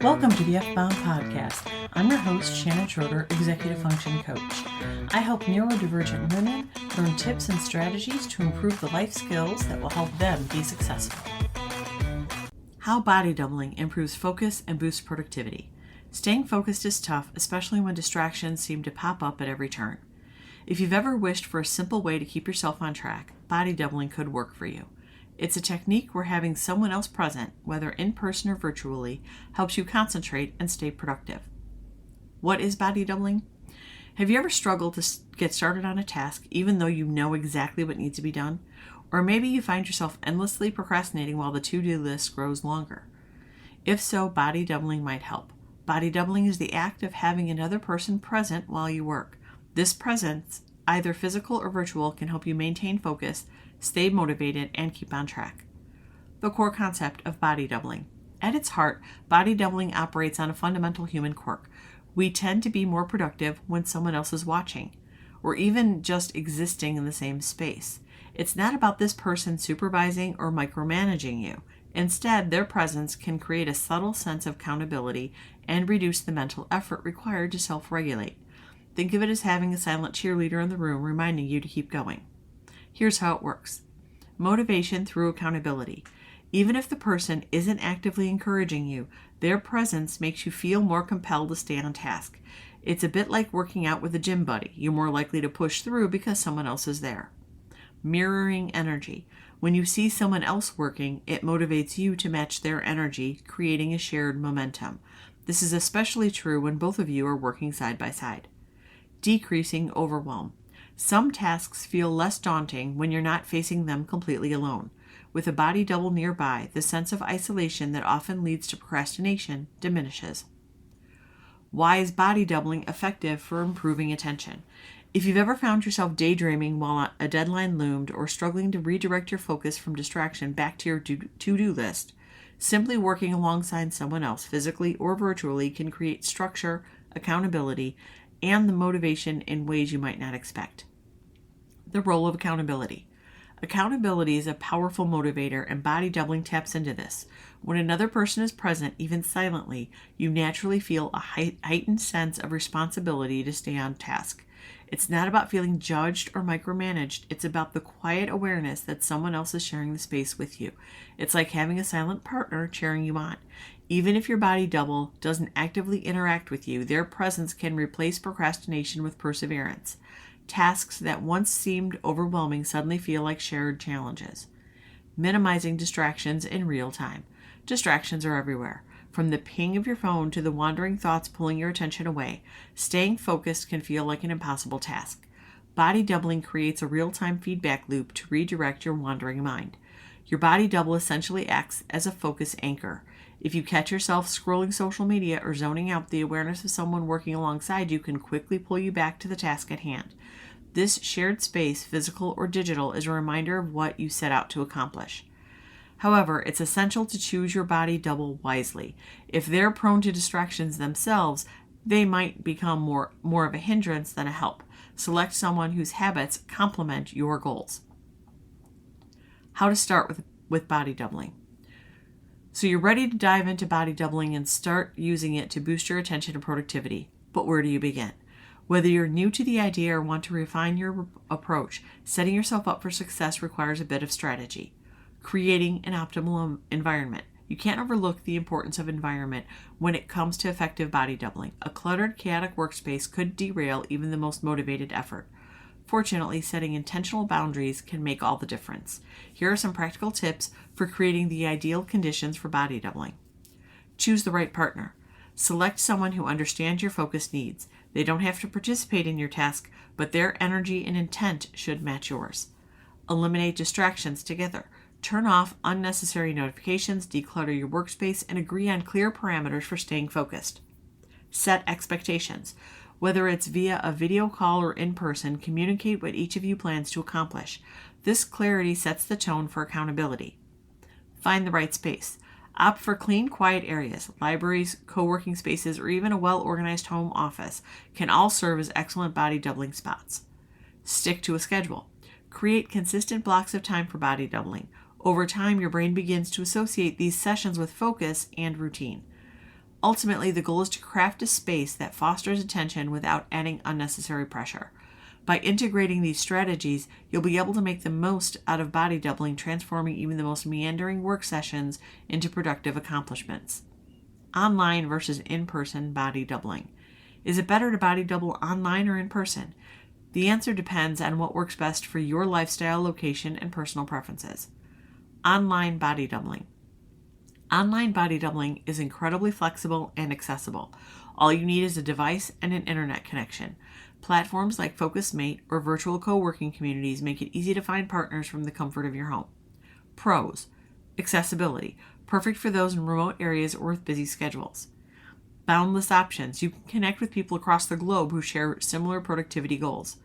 Welcome to the F-Bound Podcast. I'm your host, Shannon Schroeder, Executive Function Coach. I help neurodivergent women learn tips and strategies to improve the life skills that will help them be successful. How body doubling improves focus and boosts productivity. Staying focused is tough, especially when distractions seem to pop up at every turn. If you've ever wished for a simple way to keep yourself on track, body doubling could work for you. It's a technique where having someone else present, whether in person or virtually, helps you concentrate and stay productive. What is body doubling? Have you ever struggled to get started on a task even though you know exactly what needs to be done? Or maybe you find yourself endlessly procrastinating while the to-do list grows longer. If so, body doubling might help. Body doubling is the act of having another person present while you work. This presence, either physical or virtual, can help you maintain focus, stay motivated, and keep on track. The core concept of body doubling. At its heart, body doubling operates on a fundamental human quirk. We tend to be more productive when someone else is watching, or even just existing in the same space. It's not about this person supervising or micromanaging you. Instead, their presence can create a subtle sense of accountability and reduce the mental effort required to self-regulate. Think of it as having a silent cheerleader in the room reminding you to keep going. Here's how it works. Motivation through accountability. Even if the person isn't actively encouraging you, their presence makes you feel more compelled to stay on task. It's a bit like working out with a gym buddy. You're more likely to push through because someone else is there. Mirroring energy. When you see someone else working, it motivates you to match their energy, creating a shared momentum. This is especially true when both of you are working side by side. Decreasing overwhelm. Some tasks feel less daunting when you're not facing them completely alone. With a body double nearby, the sense of isolation that often leads to procrastination diminishes. Why is body doubling effective for improving attention? If you've ever found yourself daydreaming while a deadline loomed or struggling to redirect your focus from distraction back to your to-do list, simply working alongside someone else, physically or virtually, can create structure, accountability, and the motivation in ways you might not expect. The role of accountability. Accountability is a powerful motivator, and body doubling taps into this. When another person is present, even silently, you naturally feel a heightened sense of responsibility to stay on task. It's not about feeling judged or micromanaged. It's about the quiet awareness that someone else is sharing the space with you. It's like having a silent partner cheering you on. Even if your body double doesn't actively interact with you, their presence can replace procrastination with perseverance. Tasks that once seemed overwhelming suddenly feel like shared challenges. Minimizing distractions in real time. Distractions are everywhere. From the ping of your phone to the wandering thoughts pulling your attention away, staying focused can feel like an impossible task. Body doubling creates a real-time feedback loop to redirect your wandering mind. Your body double essentially acts as a focus anchor. If you catch yourself scrolling social media or zoning out, the awareness of someone working alongside you can quickly pull you back to the task at hand. This shared space, physical or digital, is a reminder of what you set out to accomplish. However, it's essential to choose your body double wisely. If they're prone to distractions themselves, they might become more of a hindrance than a help. Select someone whose habits complement your goals. How to start with body doubling. So you're ready to dive into body doubling and start using it to boost your attention and productivity. But where do you begin? Whether you're new to the idea or want to refine your approach, setting yourself up for success requires a bit of strategy. Creating an optimal environment. You can't overlook the importance of environment when it comes to effective body doubling. A cluttered, chaotic workspace could derail even the most motivated effort. Fortunately, setting intentional boundaries can make all the difference. Here are some practical tips for creating the ideal conditions for body doubling. Choose the right partner. Select someone who understands your focus needs. They don't have to participate in your task, but their energy and intent should match yours. Eliminate distractions together. Turn off unnecessary notifications, declutter your workspace, and agree on clear parameters for staying focused. Set expectations. Whether it's via a video call or in person, communicate what each of you plans to accomplish. This clarity sets the tone for accountability. Find the right space. Opt for clean, quiet areas. Libraries, co-working spaces, or even a well-organized home office can all serve as excellent body doubling spots. Stick to a schedule. Create consistent blocks of time for body doubling. Over time, your brain begins to associate these sessions with focus and routine. Ultimately, the goal is to craft a space that fosters attention without adding unnecessary pressure. By integrating these strategies, you'll be able to make the most out of body doubling, transforming even the most meandering work sessions into productive accomplishments. Online versus in-person body doubling. Is it better to body double online or in person? The answer depends on what works best for your lifestyle, location, and personal preferences. Online body doubling. Online body doubling is incredibly flexible and accessible. All you need is a device and an internet connection. Platforms like FocusMate or virtual co-working communities make it easy to find partners from the comfort of your home. Pros: accessibility, perfect for those in remote areas or with busy schedules. Boundless options, you can connect with people across the globe who share similar productivity goals.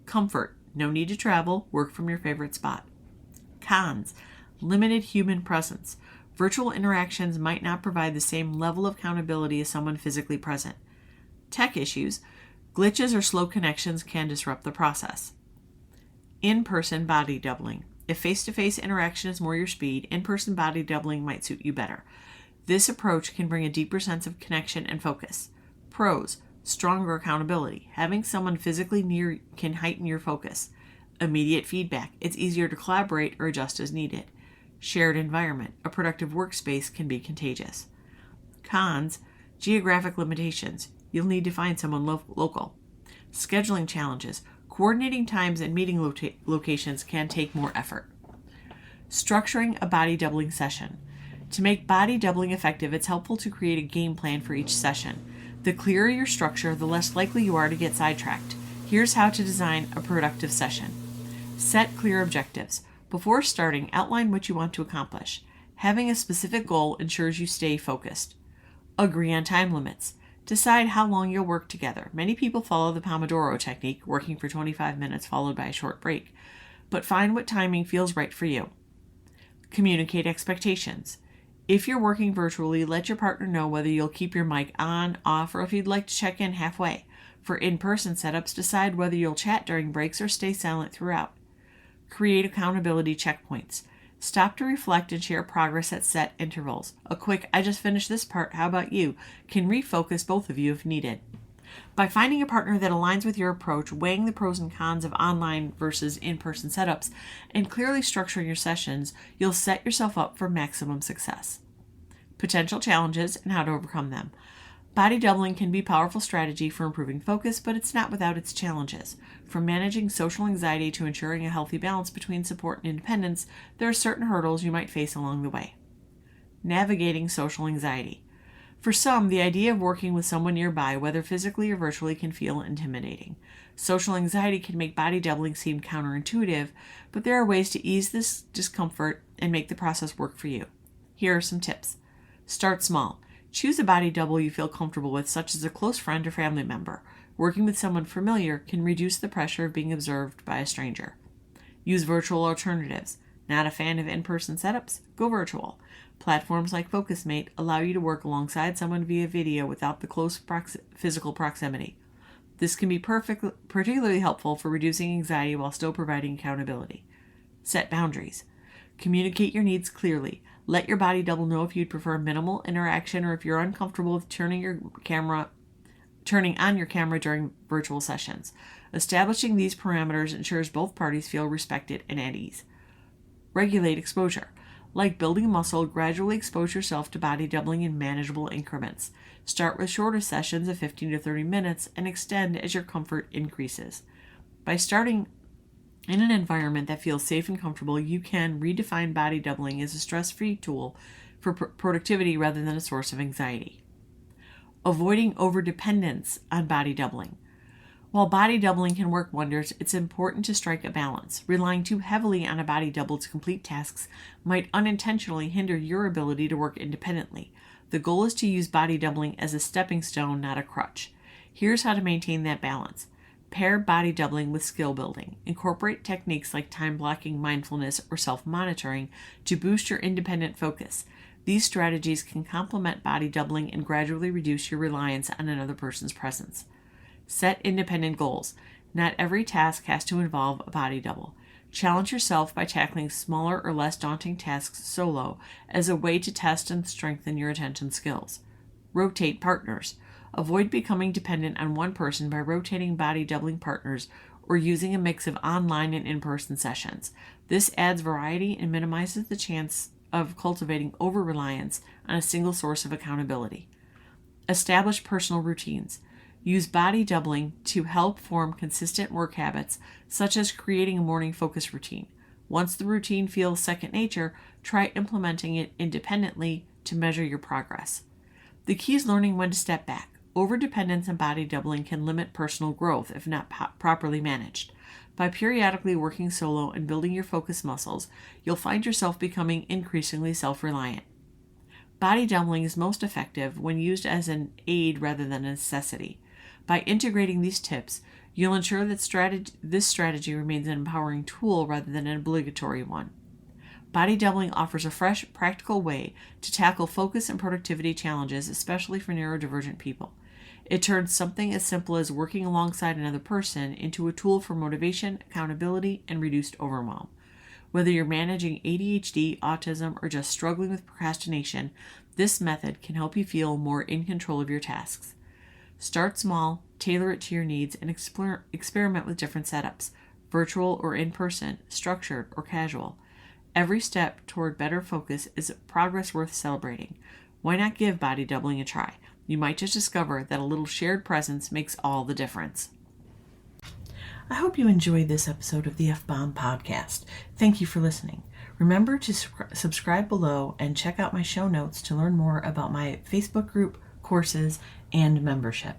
Comfort, no need to travel, work from your favorite spot. Cons: limited human presence. Virtual interactions might not provide the same level of accountability as someone physically present. Tech issues, glitches or slow connections can disrupt the process. In-person body doubling. If face-to-face interaction is more your speed, in-person body doubling might suit you better. This approach can bring a deeper sense of connection and focus. Pros: stronger accountability. Having someone physically near can heighten your focus. Immediate feedback. It's easier to collaborate or adjust as needed. Shared environment. A productive workspace can be contagious. Cons: geographic limitations. You'll need to find someone local. Scheduling challenges. Coordinating times and meeting locations can take more effort. Structuring a body doubling session. To make body doubling effective, it's helpful to create a game plan for each session. The clearer your structure, the less likely you are to get sidetracked. Here's how to design a productive session. Set clear objectives. Before starting, outline what you want to accomplish. Having a specific goal ensures you stay focused. Agree on time limits. Decide how long you'll work together. Many people follow the Pomodoro technique, working for 25 minutes followed by a short break. But find what timing feels right for you. Communicate expectations. If you're working virtually, let your partner know whether you'll keep your mic on, off, or if you'd like to check in halfway. For in-person setups, decide whether you'll chat during breaks or stay silent throughout. Create accountability checkpoints. Stop to reflect and share progress at set intervals. A quick, "I just finished this part, how about you?" can refocus both of you if needed. By finding a partner that aligns with your approach, weighing the pros and cons of online versus in-person setups, and clearly structuring your sessions, you'll set yourself up for maximum success. Potential challenges and how to overcome them. Body doubling can be a powerful strategy for improving focus, but it's not without its challenges. From managing social anxiety to ensuring a healthy balance between support and independence, there are certain hurdles you might face along the way. Navigating social anxiety. For some, the idea of working with someone nearby, whether physically or virtually, can feel intimidating. Social anxiety can make body doubling seem counterintuitive, but there are ways to ease this discomfort and make the process work for you. Here are some tips. Start small. Choose a body double you feel comfortable with, such as a close friend or family member. Working with someone familiar can reduce the pressure of being observed by a stranger. Use virtual alternatives. Not a fan of in-person setups? Go virtual. Platforms like FocusMate allow you to work alongside someone via video without the close physical proximity. This can be particularly helpful for reducing anxiety while still providing accountability. Set boundaries. Communicate your needs clearly. Let your body double know if you'd prefer minimal interaction or if you're uncomfortable with turning on your camera during virtual sessions. Establishing these parameters ensures both parties feel respected and at ease. Regulate exposure. Like building muscle, gradually expose yourself to body doubling in manageable increments. Start with shorter sessions of 15 to 30 minutes and extend as your comfort increases. By starting in an environment that feels safe and comfortable, you can redefine body doubling as a stress-free tool for productivity rather than a source of anxiety. Avoiding overdependence on body doubling. While body doubling can work wonders, it's important to strike a balance. Relying too heavily on a body double to complete tasks might unintentionally hinder your ability to work independently. The goal is to use body doubling as a stepping stone, not a crutch. Here's how to maintain that balance. Pair body doubling with skill building. Incorporate techniques like time blocking, mindfulness, or self-monitoring to boost your independent focus. These strategies can complement body doubling and gradually reduce your reliance on another person's presence. Set independent goals. Not every task has to involve a body double. Challenge yourself by tackling smaller or less daunting tasks solo as a way to test and strengthen your attention skills. Rotate partners. Avoid becoming dependent on one person by rotating body doubling partners or using a mix of online and in-person sessions. This adds variety and minimizes the chance of cultivating over-reliance on a single source of accountability. Establish personal routines. Use body doubling to help form consistent work habits, such as creating a morning focus routine. Once the routine feels second nature, try implementing it independently to measure your progress. The key is learning when to step back. Overdependence on body doubling can limit personal growth if not properly managed. By periodically working solo and building your focus muscles, you'll find yourself becoming increasingly self-reliant. Body doubling is most effective when used as an aid rather than a necessity. By integrating these tips, you'll ensure that this strategy remains an empowering tool rather than an obligatory one. Body doubling offers a fresh, practical way to tackle focus and productivity challenges, especially for neurodivergent people. It turns something as simple as working alongside another person into a tool for motivation, accountability, and reduced overwhelm. Whether you're managing ADHD, autism, or just struggling with procrastination, this method can help you feel more in control of your tasks. Start small, tailor it to your needs, and experiment with different setups, virtual or in-person, structured or casual. Every step toward better focus is progress worth celebrating. Why not give body doubling a try? You might just discover that a little shared presence makes all the difference. I hope you enjoyed this episode of the F-Bomb podcast. Thank you for listening. Remember to subscribe below and check out my show notes to learn more about my Facebook group, courses, and membership.